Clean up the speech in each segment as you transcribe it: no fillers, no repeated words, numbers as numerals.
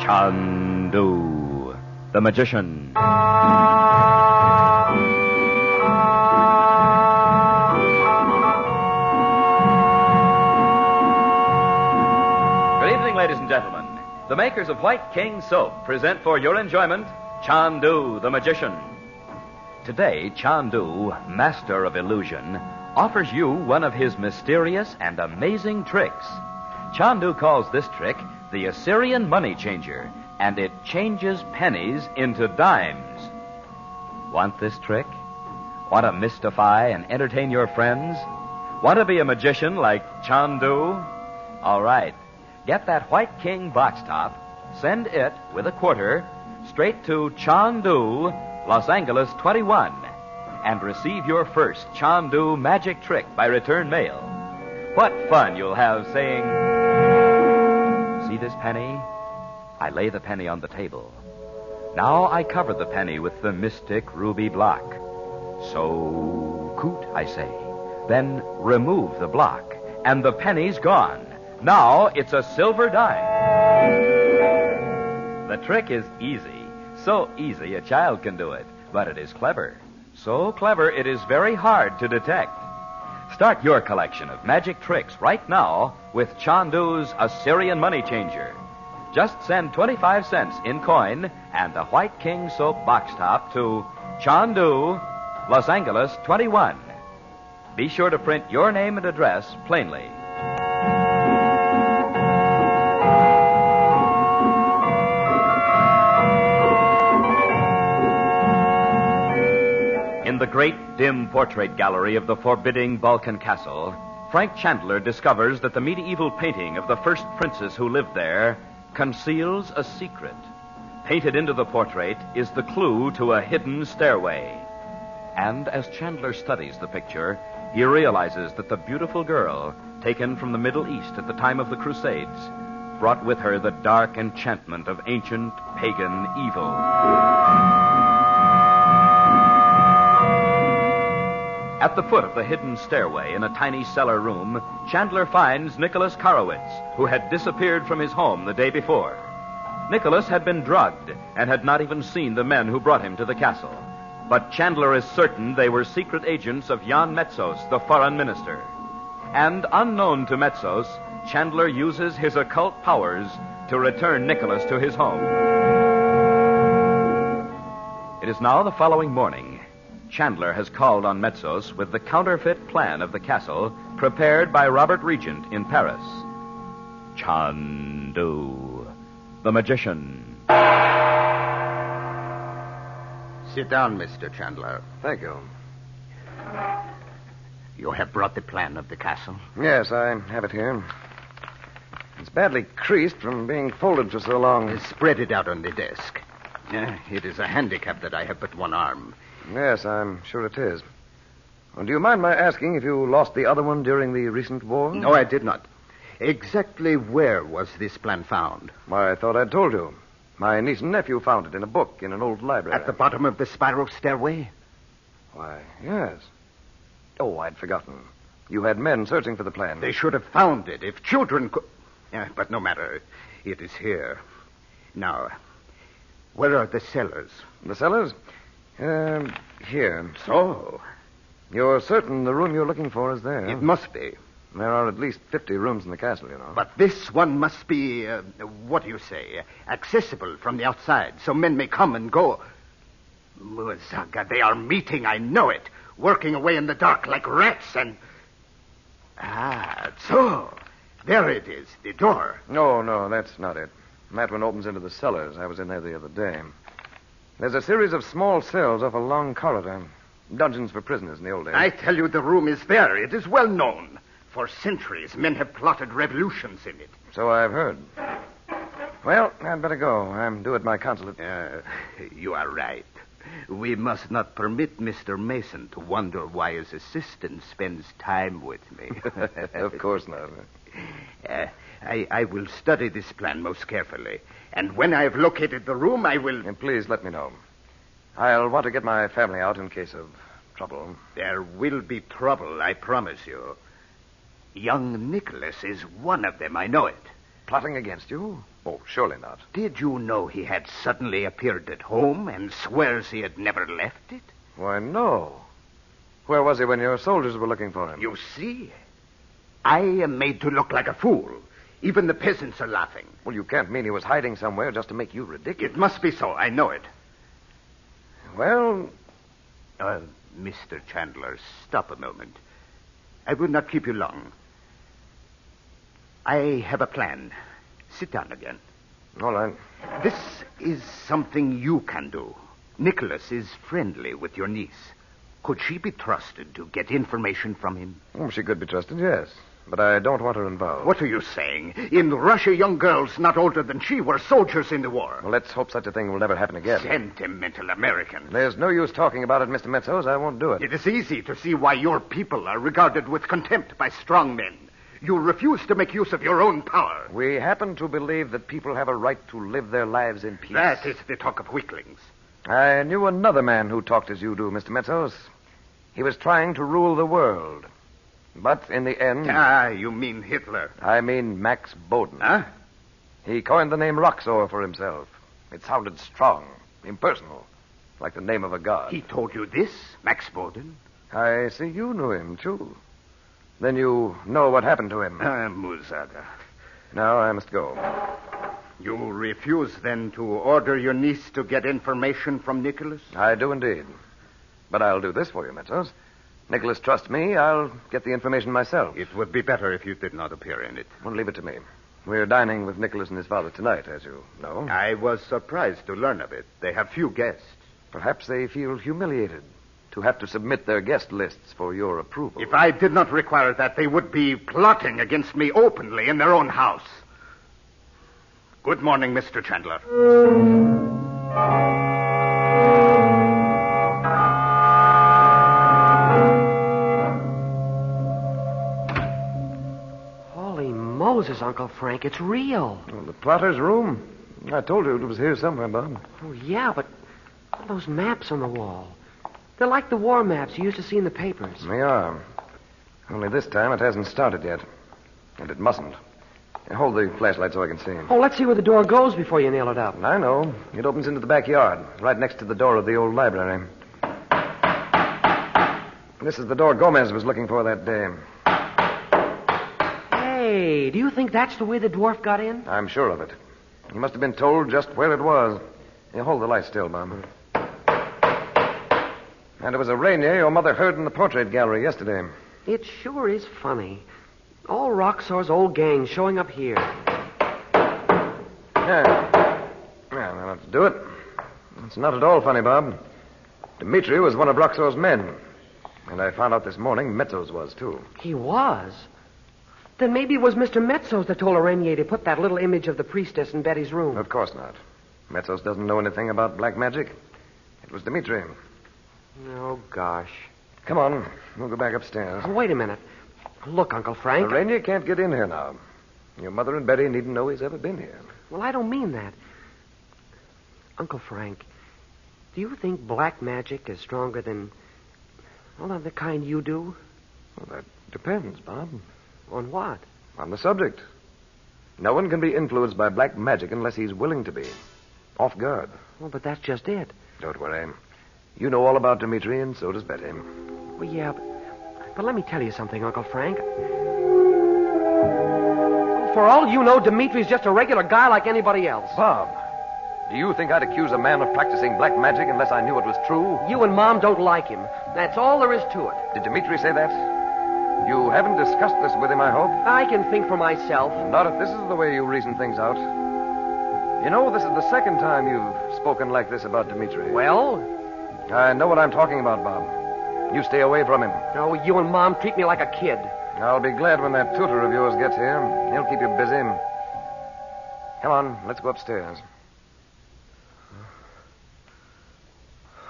Chandu the Magician. Good evening, ladies and gentlemen. The makers of White King Soap present for your enjoyment Chandu the Magician. Today, Chandu, master of illusion, offers you one of his mysterious and amazing tricks. Chandu calls this trick the Assyrian money changer, and it changes pennies into dimes. Want this trick? Want to mystify and entertain your friends? Want to be a magician like Chandu? All right. Get that White King box top, send it with a quarter straight to Chandu, Los Angeles 21, and receive your first Chandu magic trick by return mail. What fun you'll have saying, "See this penny? I lay the penny on the table. Now I cover the penny with the mystic ruby block. So, coot, I say. Then remove the block, and the penny's gone. Now it's a silver dime." The trick is easy. So easy a child can do it. But it is clever. So clever it is very hard to detect. Start your collection of magic tricks right now with Chandu's Assyrian money changer. Just send 25 cents in coin and the White King Soap box top to Chandu, Los Angeles 21. Be sure to print your name and address plainly. In the great dim portrait gallery of the forbidding Balkan castle, Frank Chandler discovers that the medieval painting of the first princess who lived there conceals a secret. Painted into the portrait is the clue to a hidden stairway. And as Chandler studies the picture, he realizes that the beautiful girl, taken from the Middle East at the time of the Crusades, brought with her the dark enchantment of ancient pagan evil. At the foot of the hidden stairway in a tiny cellar room, Chandler finds Nicholas Karowitz, who had disappeared from his home the day before. Nicholas had been drugged and had not even seen the men who brought him to the castle. But Chandler is certain they were secret agents of Jan Metzos, the foreign minister. And unknown to Metzos, Chandler uses his occult powers to return Nicholas to his home. It is now the following morning. Chandler has called on Metzos with the counterfeit plan of the castle prepared by Robert Regent in Paris. Chandu the Magician. Sit down, Mr. Chandler. Thank you. You have brought the plan of the castle? Yes, I have it here. It's badly creased from being folded for so long. Spread it out on the desk. It is a handicap that I have but one arm. Yes, I'm sure it is. Well, do you mind my asking if you lost the other one during the recent war? No, I did not. Exactly where was this plan found? Why, I thought I'd told you. My niece and nephew found it in a book in an old library. At the bottom of the spiral stairway? Why, yes. Oh, I'd forgotten. You had men searching for the plan. They should have found it if children could... but no matter. It is here. Now, where are the cellars? The cellars? Here. So? You're certain the room you're looking for is there? It must be. There are at least 50 rooms in the castle, you know. But this one must be, what do you say, accessible from the outside, so men may come and go. Muzaga, they are meeting, I know it, working away in the dark like rats and... so, there it is, the door. No, that's not it. That one opens into the cellars. I was in there the other day. There's a series of small cells off a long corridor. Dungeons for prisoners in the old days. I tell you, the room is there. It is well known. For centuries, men have plotted revolutions in it. So I've heard. Well, I'd better go. I'm due at my consulate. You are right. We must not permit Mr. Mason to wonder why his assistant spends time with me. Of course not. I will study this plan most carefully. And when I have located the room, I will... And please let me know. I'll want to get my family out in case of trouble. There will be trouble, I promise you. Young Nicholas is one of them, I know it. Plotting against you? Oh, surely not. Did you know he had suddenly appeared at home and swears he had never left it? Why, no. Where was he when your soldiers were looking for him? You see, I am made to look like a fool. Even the peasants are laughing. Well, you can't mean he was hiding somewhere just to make you ridiculous. It must be so. I know it. Well... Mr. Chandler, stop a moment. I will not keep you long. I have a plan. Sit down again. All right. This is something you can do. Nicholas is friendly with your niece. Could she be trusted to get information from him? Oh, she could be trusted, yes. But I don't want her involved. What are you saying? In Russia, young girls not older than she were soldiers in the war. Well, let's hope such a thing will never happen again. Sentimental American. There's no use talking about it, Mr. Metzos. I won't do it. It is easy to see why your people are regarded with contempt by strong men. You refuse to make use of your own power. We happen to believe that people have a right to live their lives in peace. That is the talk of weaklings. I knew another man who talked as you do, Mr. Metzos. He was trying to rule the world. But in the end... You mean Hitler. I mean Max Bowden. Huh? He coined the name Roxor for himself. It sounded strong, impersonal, like the name of a god. He told you this, Max Bowden? I see you knew him, too. Then you know what happened to him. Muzaga. Now I must go. You refuse, then, to order your niece to get information from Nicholas? I do indeed. But I'll do this for you, Metzos. Nicholas trusts me. I'll get the information myself. It would be better if you did not appear in it. Well, leave it to me. We're dining with Nicholas and his father tonight, as you know. I was surprised to learn of it. They have few guests. Perhaps they feel humiliated to have to submit their guest lists for your approval. If I did not require that, they would be plotting against me openly in their own house. Good morning, Mr. Chandler. Moses, Uncle Frank, it's real. Well, the plotter's room. I told you it was here somewhere, Bob. Oh, yeah, but all those maps on the wall. They're like the war maps you used to see in the papers. They are. Only this time it hasn't started yet. And it mustn't. Hold the flashlight so I can see. Oh, let's see where the door goes before you nail it up. I know. It opens into the backyard, right next to the door of the old library. This is the door Gomez was looking for that day. Hey, do you think that's the way the dwarf got in? I'm sure of it. He must have been told just where it was. You hold the light still, Bob. And it was a Rainier your mother heard in the portrait gallery yesterday. It sure is funny. All Roxor's old gang showing up here. Yeah. Well, now let's do it. It's not at all funny, Bob. Dmitri was one of Roxor's men. And I found out this morning Metzos was, too. He was? Then maybe it was Mr. Metzos that told Arenier to put that little image of the priestess in Betty's room. Of course not. Metzos doesn't know anything about black magic. It was Dmitri. Oh, gosh. Come on. We'll go back upstairs. Oh, wait a minute. Look, Uncle Frank. Arenier can't get in here now. Your mother and Betty needn't know he's ever been here. Well, I don't mean that. Uncle Frank, do you think black magic is stronger than, well, the kind you do? Well, that depends, Bob. On what? On the subject. No one can be influenced by black magic unless he's willing to be. Off guard. Well, but that's just it. Don't worry. You know all about Dmitri, and so does Betty. Well, yeah, but let me tell you something, Uncle Frank. For all you know, Dimitri's just a regular guy like anybody else. Bob, do you think I'd accuse a man of practicing black magic unless I knew it was true? You and Mom don't like him. That's all there is to it. Did Dmitri say that? You haven't discussed this with him, I hope? I can think for myself. Not if this is the way you reason things out. You know, this is the second time you've spoken like this about Dmitri. Well? I know what I'm talking about, Bob. You stay away from him. Oh, you and Mom treat me like a kid. I'll be glad when that tutor of yours gets here. He'll keep you busy. Come on, let's go upstairs.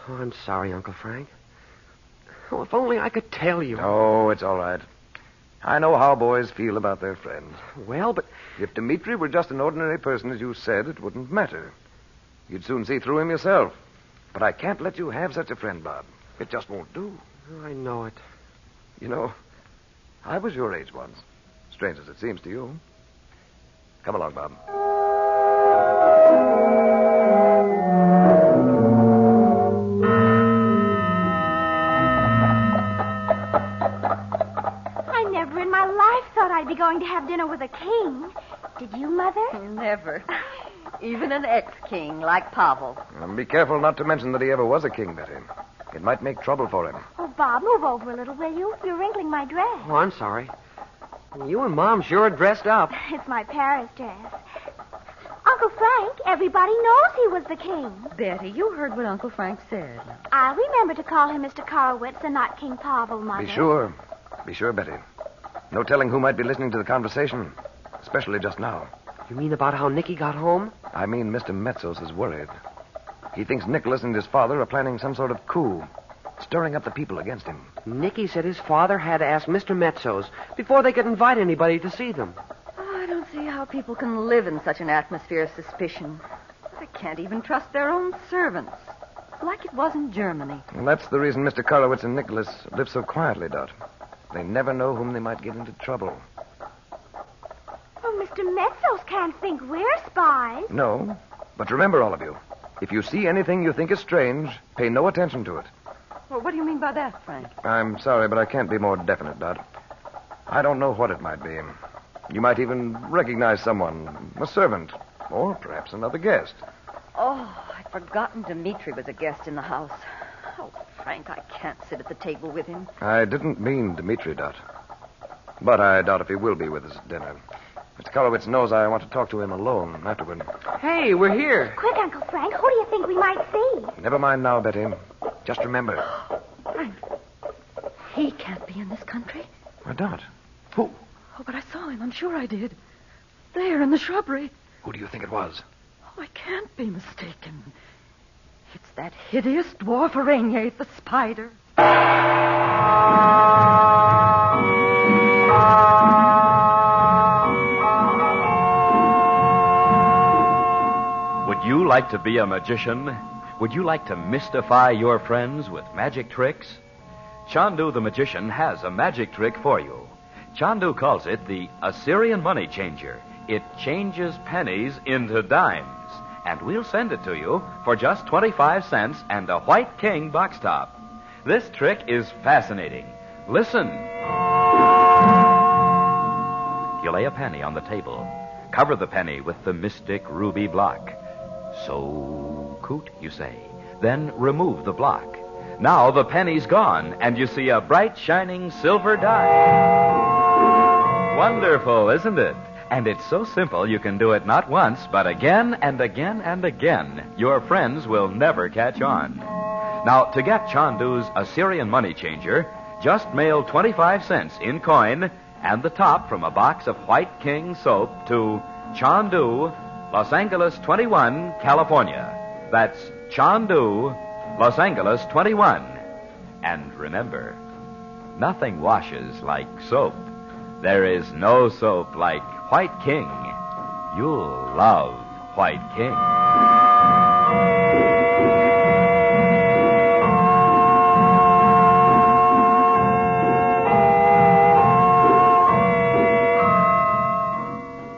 Oh, I'm sorry, Uncle Frank. Oh, if only I could tell you. Oh, it's all right. I know how boys feel about their friends. Well, but... If Dmitri were just an ordinary person, as you said, it wouldn't matter. You'd soon see through him yourself. But I can't let you have such a friend, Bob. It just won't do. Oh, I know it. You know, I was your age once. Strange as it seems to you. Come along, Bob. I never in my life thought I'd be going to have dinner with a king. Did you, Mother? Never. Even an ex-king like Pavel. And be careful not to mention that he ever was a king, Betty. It might make trouble for him. Oh, Bob, move over a little, will you? You're wrinkling my dress. Oh, I'm sorry. You and Mom sure are dressed up. It's my Paris dress. Uncle Frank, everybody knows he was the king. Betty, you heard what Uncle Frank said. I'll remember to call him Mr. Karlowitz and not King Pavel, Mother. Be sure. Be sure, Betty. No telling who might be listening to the conversation, especially just now. You mean about how Nicky got home? I mean, Mr. Metzos is worried. He thinks Nicholas and his father are planning some sort of coup, stirring up the people against him. Nicky said his father had to ask Mr. Metzos before they could invite anybody to see them. Oh, I don't see how people can live in such an atmosphere of suspicion. They can't even trust their own servants. Like it was in Germany. And that's the reason Mr. Karlowitz and Nicholas live so quietly, Dot. They never know whom they might get into trouble. Oh, Mr. Metzos can't think we're spies. No, but remember, all of you, if you see anything you think is strange, pay no attention to it. Well, what do you mean by that, Frank? I'm sorry, but I can't be more definite, Dot. I don't know what it might be. You might even recognize someone, a servant, or perhaps another guest. Oh, I'd forgotten Dmitri was a guest in the house. Oh, Frank, I can't sit at the table with him. I didn't mean Dmitri, Dot. But I doubt if he will be with us at dinner. Mr. Karlowitz knows I want to talk to him alone afterward. Hey, we're here. Quick, Uncle Frank, who do you think we might see? Never mind now, Betty. Just remember. Frank, he can't be in this country. Why, Dot? Who? Oh, but I saw him. I'm sure I did. There in the shrubbery. Who do you think it was? Oh, I can't be mistaken. It's that hideous dwarf araignée, the spider. Would you like to be a magician? Would you like to mystify your friends with magic tricks? Chandu the Magician has a magic trick for you. Chandu calls it the Assyrian money changer. It changes pennies into dimes. And we'll send it to you for just 25 cents and a white king box top. This trick is fascinating. Listen. You lay a penny on the table. Cover the penny with the mystic ruby block. So coot, you say. Then remove the block. Now the penny's gone, and you see a bright, shining silver dime. Wonderful, isn't it? And it's so simple you can do it not once, but again and again and again. Your friends will never catch on. Now, to get Chandu's Assyrian money changer, just mail 25 cents in coin and the top from a box of White King soap to Chandu, Los Angeles 21, California. That's Chandu, Los Angeles 21. And remember, nothing washes like soap. There is no soap like White King. You'll love White King.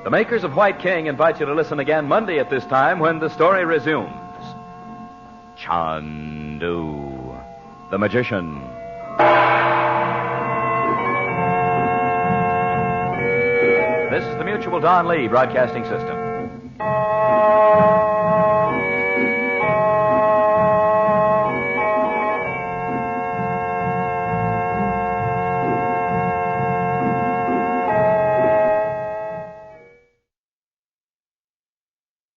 The makers of White King invite you to listen again Monday at this time when the story resumes. Chandu the Magician. This is the Mutual Don Lee Broadcasting System.